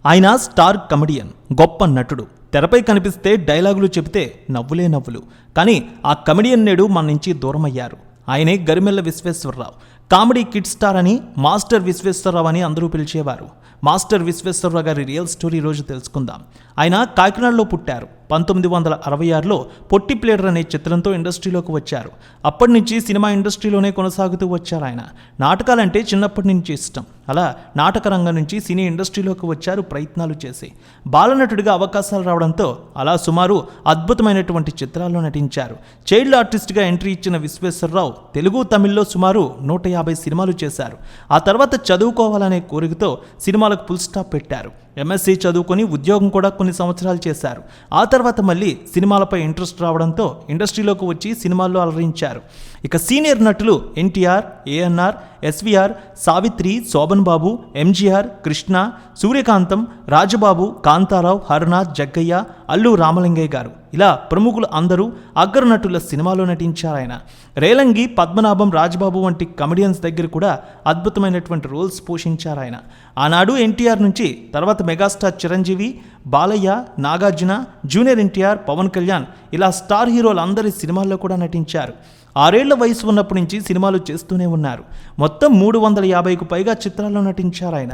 ఆయన star comedian, గొప్ప నటుడు. తెరపై కనిపిస్తే డైలాగులు చెబితే నవ్వులే నవ్వులు. కానీ ఆ కమెడియన్ నేడు మన నుంచి దూరమయ్యారు. ఆయనే Garimella Visweswararao. Comedy kid star అని, మాస్టర్ విశ్వేశ్వరరావు అని అందరూ పిలిచేవారు. మాస్టర్ విశ్వేశ్వరరావు గారి రియల్ స్టోరీ రోజు తెలుసుకుందాం. ఆయన కాకినాడలో పుట్టారు. 1966లో పొట్టి ప్లేడర్ అనే చిత్రంతో ఇండస్ట్రీలోకి వచ్చారు. అప్పటి నుంచి సినిమా ఇండస్ట్రీలోనే కొనసాగుతూ వచ్చారు ఆయన. నాటకాలంటే చిన్నప్పటి నుంచి ఇష్టం. అలా నాటక రంగం నుంచి సినీ ఇండస్ట్రీలోకి వచ్చారు ప్రయత్నాలు చేసి. బాలనటుడిగా అవకాశాలు రావడంతో అలా సుమారు అద్భుతమైనటువంటి చిత్రాల్లో నటించారు. చైల్డ్ ఆర్టిస్ట్గా ఎంట్రీ ఇచ్చిన విశ్వేశ్వరరావు తెలుగు, తమిళ్లో సుమారు 150 సినిమాలు చేశారు. ఆ తర్వాత చదువుకోవాలనే కోరికతో సినిమాలకు ఫుల్ స్టాప్ పెట్టారు. ఎంఎస్సీ చదువుకొని ఉద్యోగం కూడా కొన్ని సంవత్సరాలు చేశారు. ఆ తర్వాత మళ్ళీ సినిమాలపై ఇంట్రెస్ట్ రావడంతో ఇండస్ట్రీలోకి వచ్చి సినిమాల్లో అలరించారు. ఇక సీనియర్ నటులు ఎన్టీఆర్, ఏఎన్ఆర్, ఎస్వీఆర్, సావిత్రి, శోభన్ బాబు, ఎంజీఆర్, కృష్ణ, సూర్యకాంతం, రాజబాబు, కాంతారావు, హరనాథ్, జగ్గయ్య, అల్లు రామలింగయ్య గారు, ఇలా ప్రముఖులు అందరూ అగ్ర నటుల సినిమాలో నటించారు ఆయన. రేలంగి, పద్మనాభం, రాజబాబు వంటి కమెడియన్స్ దగ్గర కూడా అద్భుతమైనటువంటి రోల్స్ పోషించారు ఆయన. ఆనాడు ఎన్టీఆర్ నుంచి తర్వాత మెగాస్టార్ చిరంజీవి, బాలయ్య, నాగార్జున, జూనియర్ ఎన్టీఆర్, పవన్ కళ్యాణ్, ఇలా స్టార్ హీరోలు అందరి సినిమాల్లో కూడా నటించారు. 6 ఏళ్ల వయసు ఉన్నప్పటి నుంచి సినిమాలు చేస్తూనే ఉన్నారు. మొత్తం 350కు పైగా చిత్రాల్లో నటించారు ఆయన.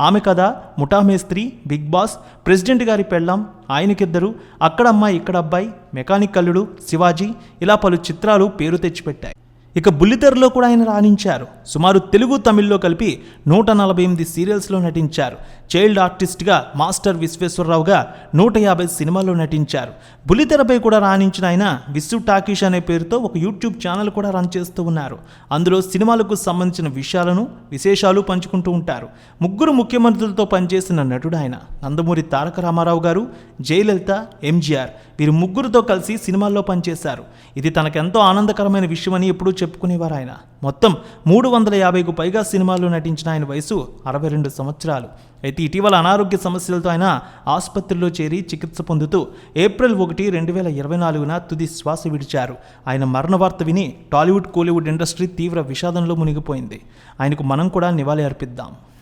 ఆమె కథ, ముఠామేస్త్రి, బిగ్ బాస్, ప్రెసిడెంట్ గారి పెళ్ళాం, ఆయనకిద్దరు, అక్కడ అమ్మాయి ఇక్కడ అబ్బాయి, మెకానిక్ అల్లుడు, శివాజీ, ఇలా పలు చిత్రాలు పేరు తెచ్చిపెట్టాయి. ఇక బుల్లితెరలో కూడా ఆయన రాణించారు. సుమారు తెలుగు, తమిళ్లో కలిపి 148 సీరియల్స్లో నటించారు. చైల్డ్ ఆర్టిస్ట్గా మాస్టర్ విశ్వేశ్వరరావుగా 150 సినిమాల్లో నటించారు. బుల్లితెరపై కూడా రాణించిన ఆయన విశ్వ టాకీష్ అనే పేరుతో ఒక యూట్యూబ్ ఛానల్ కూడా రన్ చేస్తూ ఉన్నారు. అందులో సినిమాలకు సంబంధించిన విశేషాలు పంచుకుంటూ ఉంటారు. ముగ్గురు ముఖ్యమంత్రులతో పనిచేసిన నటుడు ఆయన. నందమూరి తారక రామారావు గారు, జయలలిత, ఎంజీఆర్, వీరు ముగ్గురుతో కలిసి సినిమాల్లో పనిచేశారు. ఇది తనకెంతో ఆనందకరమైన విషయమని ఎప్పుడూ చెప్పుకునేవారు ఆయన. మొత్తం 350కు పైగా సినిమాల్లో నటించిన ఆయన వయసు 62 సంవత్సరాలు. అయితే ఇటీవల అనారోగ్య సమస్యలతో ఆయన ఆసుపత్రిలో చేరి చికిత్స పొందుతూ ఏప్రిల్ 1, 2024న తుది శ్వాస విడిచారు. ఆయన మరణ వార్త విని టాలీవుడ్, కోలీవుడ్ ఇండస్ట్రీ తీవ్ర విషాదంలో మునిగిపోయింది. ఆయనకు మనం కూడా నివాళి అర్పిద్దాం.